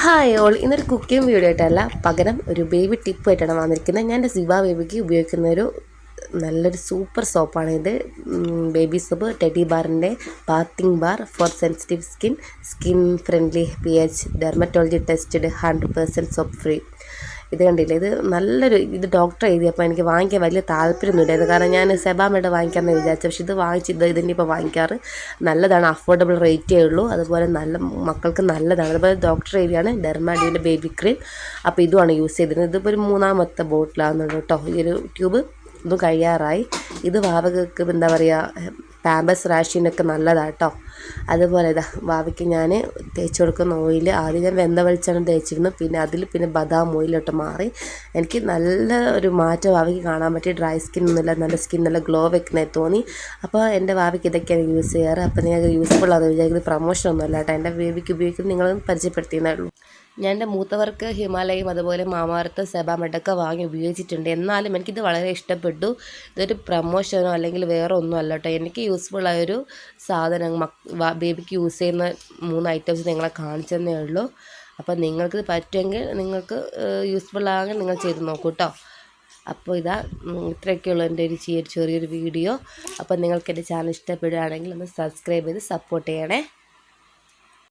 Hi all, ഇന്നൊരു cooking video ആയിട്ടല്ല, പകരം ഒരു ബേബി ടിപ്പായിട്ടാണ് വന്നിരിക്കുന്നത്. ഞാൻ എൻ്റെ സിവ ബേബിക്ക് ഉപയോഗിക്കുന്ന നല്ലൊരു സൂപ്പർ സോപ്പാണ് ഇത്. ബേബി സോപ്പ് ടെഡി ബാറിൻ്റെ bathing bar for sensitive skin friendly, PH dermatology tested, 100% soap free. ഇത് കണ്ടില്ലേ, ഇത് ഡോക്ടർ എഴുതിയപ്പോൾ എനിക്ക് വാങ്ങിക്കാൻ വലിയ താല്പര്യമൊന്നുമില്ലായിരുന്നു. കാരണം ഞാൻ സെബാമേഡ് വാങ്ങിക്കാമെന്ന് വിചാരിച്ചു. പക്ഷേ ഇതിൻ്റെ ഇപ്പോൾ വാങ്ങിക്കാറ് നല്ലതാണ്, അഫോർഡബിൾ റേറ്റേ ഉള്ളൂ. അതുപോലെ മക്കൾക്ക് നല്ലതാണ്. അതുപോലെ ഡോക്ടർ എഴുതിയാണ് ഡെർമാഡിയുടെ ബേബി ക്രീം. അപ്പോൾ ഇതുമാണ് യൂസ് ചെയ്തിരുന്നത്. ഇതിപ്പോൾ ഒരു 3ാമത്തെ ബോട്ടിലാകുന്നുണ്ട് കേട്ടോ. ഈ ഒരു ട്യൂബ് ഇതും കഴിയാറായി. ഇത് വാവകൾക്ക് എന്താ പറയുക, പാമ്പസ് റാഷിനൊക്കെ നല്ലതാണ് കേട്ടോ. അതുപോലെ വാവയ്ക്ക് ഞാൻ തേച്ച് കൊടുക്കുന്ന ഓയിൽ ആദ്യം ഞാൻ വെന്ത വെളിച്ചെണ്ണ തേച്ചിരുന്നു. പിന്നെ ബദാം ഓയിലോട്ട് മാറി. എനിക്ക് നല്ല ഒരു മാറ്റം വാവയ്ക്ക് കാണാൻ പറ്റി. ഡ്രൈ സ്കിന്നൊന്നുമില്ല, നല്ല സ്കിൻ നല്ല ഗ്ലോ വെക്കുന്നതായി തോന്നി. അപ്പോൾ എൻ്റെ വാവയ്ക്ക് ഇതൊക്കെയാണ് യൂസ് ചെയ്യാറ്. അപ്പോൾ നിങ്ങൾക്ക് യൂസ്ഫുൾ ആണെന്ന് വിചാരിക്കുന്നത്. പ്രൊമോഷനൊന്നുമല്ല കേട്ടോ, എൻ്റെ ബേബിക്ക് ഉപയോഗിക്കുന്നത് നിങ്ങൾ പരിചയപ്പെടുത്തിയെന്നേ ഉള്ളൂ. ഞാൻ എൻ്റെ മൂത്തവർക്ക് ഹിമാലയം അതുപോലെ മാമാർത്ത് സെബാമെഡൊക്കെ വാങ്ങി ഉപയോഗിച്ചിട്ടുണ്ട്. എന്നാലും എനിക്കിത് വളരെ ഇഷ്ടപ്പെട്ടു. ഇതൊരു പ്രമോഷനോ അല്ലെങ്കിൽ വേറെ ഒന്നും അല്ല കേട്ടോ. എനിക്ക് യൂസ്ഫുള്ളായൊരു സാധനം ബേബിക്ക് യൂസ് ചെയ്യുന്ന 3 ഐറ്റംസ് നിങ്ങളെ കാണിച്ചതന്നേ ഉള്ളൂ. അപ്പോൾ നിങ്ങൾക്ക് പറ്റുമെങ്കിൽ, നിങ്ങൾക്ക് യൂസ്ഫുള്ളാകെങ്കിൽ നിങ്ങൾ ചെയ്ത് നോക്കൂ കേട്ടോ. അപ്പോൾ ഇത്രയൊക്കെയുള്ളൂ എൻ്റെ ഒരു ചെറിയൊരു വീഡിയോ. അപ്പോൾ നിങ്ങൾക്ക് എൻ്റെ ചാനൽ ഇഷ്ടപ്പെടുകയാണെങ്കിൽ ഒന്ന് സബ്സ്ക്രൈബ് ചെയ്ത് സപ്പോർട്ട് ചെയ്യണേ.